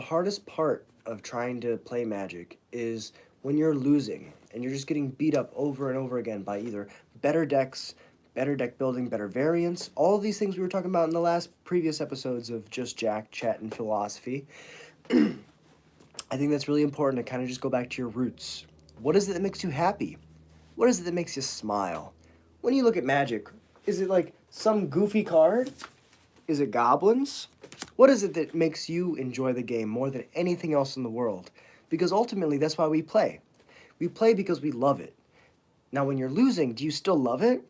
The hardest part of trying to play Magic is when you're losing and you're just getting beat up over and over again by either better decks, better deck building, better variants, all of these things we were talking about in the last previous episodes of Just Jack, Chat, and Philosophy. I think that's really important to kind of just go back to your roots. What is it that makes you happy? What is it that makes you smile? When you look at Magic, is it like some goofy card? Is it goblins? What is it that makes you enjoy the game more than anything else in the world? Because ultimately, that's why we play. We play because we love it. Now, when you're losing, do you still love it?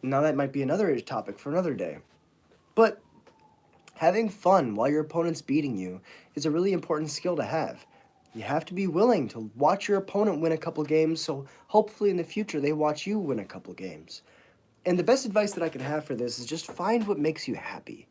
Now, that might be another topic for another day. But having fun while your opponent's beating you is a really important skill to have. You have to be willing to watch your opponent win a couple games, so hopefully in the future they watch you win a couple games. And the best advice that I can have for this is just find what makes you happy.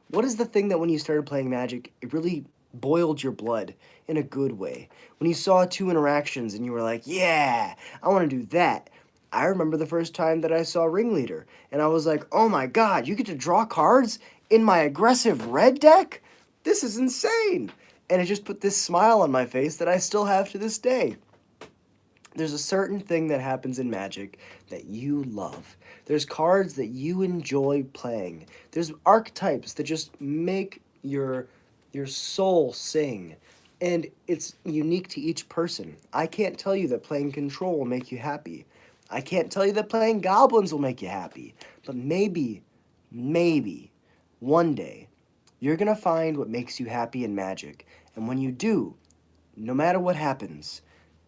What is the thing that when you started playing Magic, it really boiled your blood in a good way? When you saw two interactions and you were like, yeah, I want to do that. I remember the first time that I saw Ringleader, and I was like, oh my god, you get to draw cards in my aggressive red deck? This is insane! And it just put this smile on my face that I still have to this day. There's a certain thing that happens in Magic that you love. There's cards that you enjoy playing. There's archetypes that just make your soul sing. And it's unique to each person. I can't tell you that playing Control will make you happy. I can't tell you that playing Goblins will make you happy. But maybe, one day, you're going to find what makes you happy in Magic. And when you do, no matter what happens,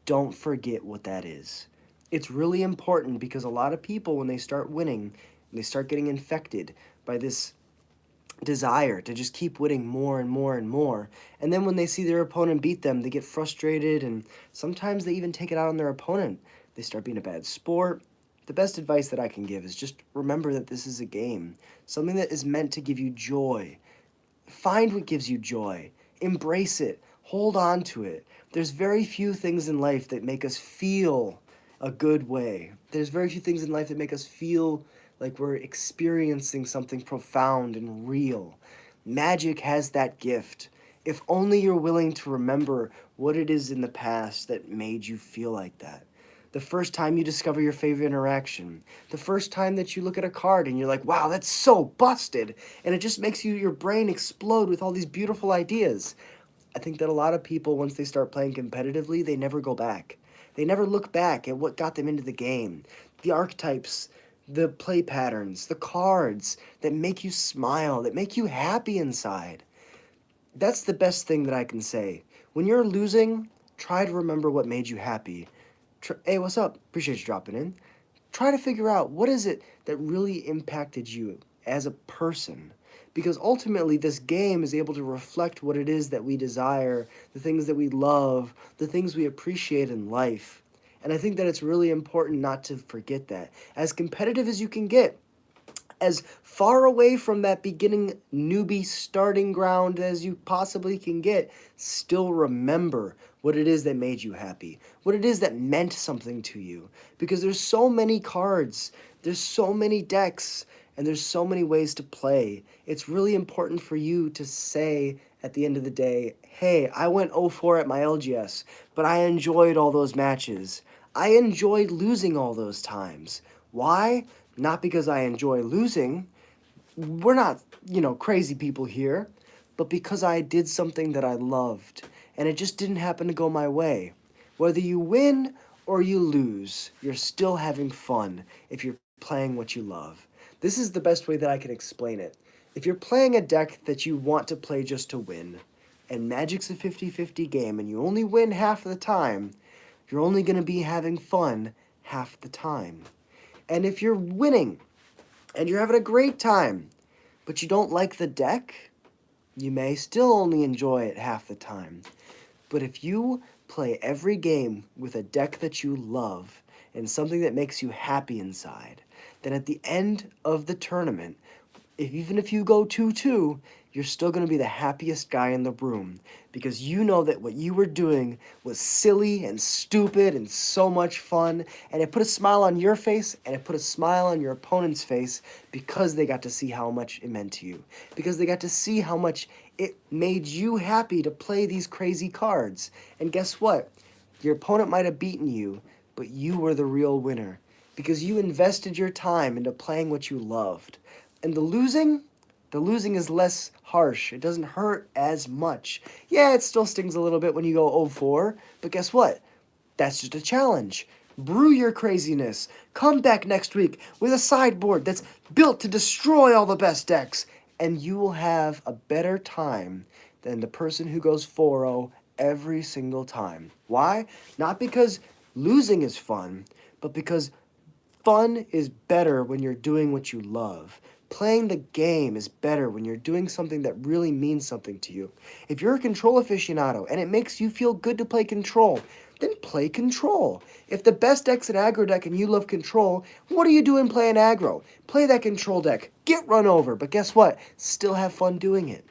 don't forget what that is. It's really important because a lot of people, when they start winning, they start getting infected by this desire to just keep winning more and more and more. And then when they see their opponent beat them, they get frustrated, and sometimes they even take it out on their opponent. They start being a bad sport. The best advice that I can give is just remember that this is a game, something that is meant to give you joy. Find what gives you joy. Embrace it. Hold on to it. There's very few things in life that make us feel a good way. There's very few things in life that make us feel like we're experiencing something profound and real. Magic has that gift. If only you're willing to remember what it is in the past that made you feel like that. The first time you discover your favorite interaction. The first time that you look at a card and you're like, wow, that's so busted. And it just makes your brain explode with all these beautiful ideas. I think that a lot of people, once they start playing competitively, they never go back. They never look back at what got them into the game. The archetypes, the play patterns, the cards that make you smile, that make you happy inside. That's the best thing that I can say. When you're losing, try to remember what made you happy. Hey, what's up? Appreciate you dropping in. Try to figure out what is it that really impacted you as a person. Because ultimately, this game is able to reflect what it is that we desire, the things that we love, the things we appreciate in life. And I think that it's really important not to forget that. As competitive as you can get, as far away from that beginning newbie starting ground as you possibly can get, still remember what it is that made you happy, what it is that meant something to you. Because there's so many cards, there's so many decks, and there's so many ways to play. It's really important for you to say at the end of the day, hey, I went 0-4 at my LGS, but I enjoyed all those matches. I enjoyed losing all those times. Why? Not because I enjoy losing. We're not, crazy people here. But because I did something that I loved. And it just didn't happen to go my way. Whether you win or you lose, you're still having fun if you're playing what you love. This is the best way that I can explain it. If you're playing a deck that you want to play just to win, and Magic's a 50-50 game, and you only win half the time, you're only going to be having fun half the time. And if you're winning, and you're having a great time, but you don't like the deck, you may still only enjoy it half the time. But if you play every game with a deck that you love, and something that makes you happy inside, then at the end of the tournament, even if you go 2-2, you're still going to be the happiest guy in the room because you know that what you were doing was silly and stupid and so much fun, and it put a smile on your face and it put a smile on your opponent's face because they got to see how much it meant to you, because they got to see how much It made you happy to play these crazy cards. And guess what? Your opponent might have beaten you, but you were the real winner because you invested your time into playing what you loved. And the losing is less harsh. It doesn't hurt as much. Yeah, it still stings a little bit when you go 0-4, but guess what? That's just a challenge. Brew your craziness. Come back next week with a sideboard that's built to destroy all the best decks, and you will have a better time than the person who goes 4-0 every single time. Why? Not because losing is fun, but because fun is better when you're doing what you love. Playing the game is better when you're doing something that really means something to you. If you're a control aficionado and it makes you feel good to play control, then play control. If the best deck's an aggro deck and you love control, what are you doing playing aggro? Play that control deck. Get run over, but guess what? Still have fun doing it.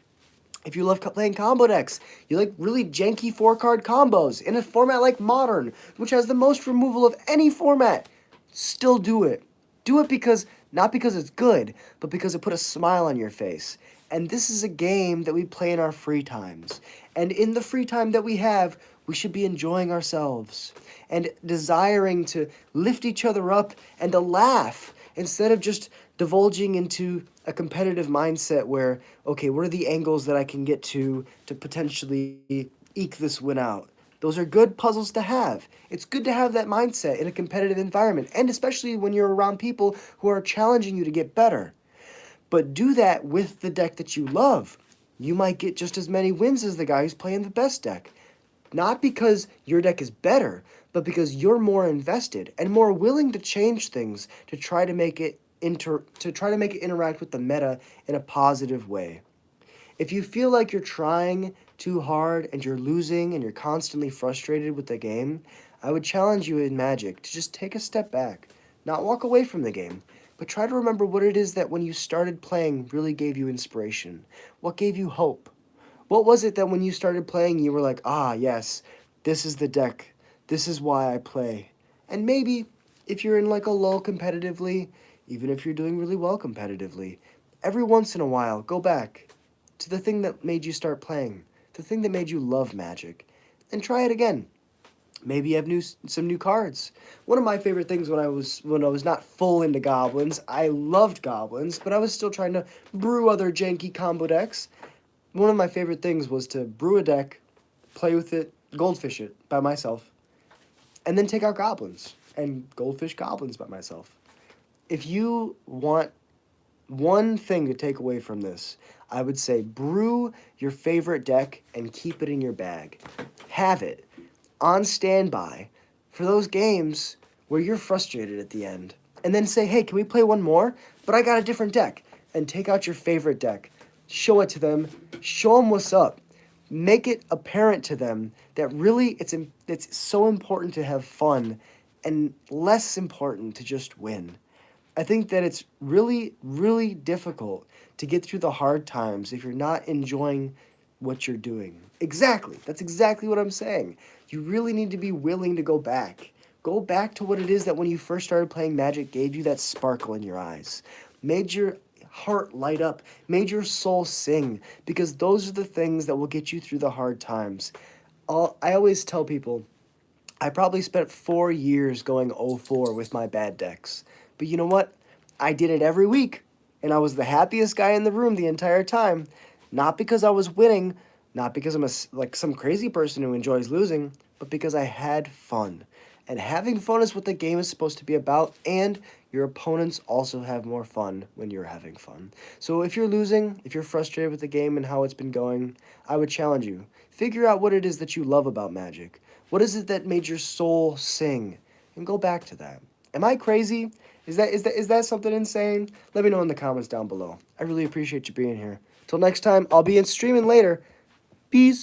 If you love playing combo decks, you like really janky 4-card combos in a format like Modern, which has the most removal of any format, still do it. Do it because, not because it's good, but because it put a smile on your face. And this is a game that we play in our free times. And in the free time that we have, we should be enjoying ourselves and desiring to lift each other up and to laugh instead of just divulging into a competitive mindset where, okay, what are the angles that I can get to potentially eke this win out? Those are good puzzles to have. It's good to have that mindset in a competitive environment, and especially when you're around people who are challenging you to get better. But do that with the deck that you love. You might get just as many wins as the guy who's playing the best deck. Not because your deck is better, but because you're more invested and more willing to change things to try to make it interact with the meta in a positive way. If you feel like you're trying too hard and you're losing and you're constantly frustrated with the game, I would challenge you in Magic to just take a step back, not walk away from the game, but try to remember what it is that when you started playing really gave you inspiration. What gave you hope? What was it that when you started playing you were like, ah, yes, this is the deck. This is why I play. And maybe if you're in like a lull competitively, even if you're doing really well competitively, every once in a while, go back to the thing that made you start playing, the thing that made you love Magic, and try it again. Maybe you have some new cards. One of my favorite things when I was not full into goblins, I loved goblins, but I was still trying to brew other janky combo decks. One of my favorite things was to brew a deck, play with it, goldfish it by myself, and then take out goblins and goldfish goblins by myself. If you want one thing to take away from this, I would say brew your favorite deck and keep it in your bag. Have it on standby for those games where you're frustrated at the end. And then say, hey, can we play one more? But I got a different deck. And take out your favorite deck. Show it to them. Show them what's up. Make it apparent to them that really it's so important to have fun and less important to just win. I think that it's really, really difficult to get through the hard times if you're not enjoying what you're doing. Exactly. That's exactly what I'm saying. You really need to be willing to go back. Go back to what it is that when you first started playing Magic gave you that sparkle in your eyes, made your heart light up, made your soul sing, because those are the things that will get you through the hard times. I always tell people, I probably spent 4 years going 0-4 with my bad decks. But you know what? I did it every week, and I was the happiest guy in the room the entire time. Not because I was winning, not because I'm like some crazy person who enjoys losing, but because I had fun. And having fun is what the game is supposed to be about, and your opponents also have more fun when you're having fun. So if you're losing, if you're frustrated with the game and how it's been going, I would challenge you. Figure out what it is that you love about Magic. What is it that made your soul sing? And go back to that. Am I crazy? Is that something insane? Let me know in the comments down below. I really appreciate you being here. Till next time, I'll be streaming later. Peace.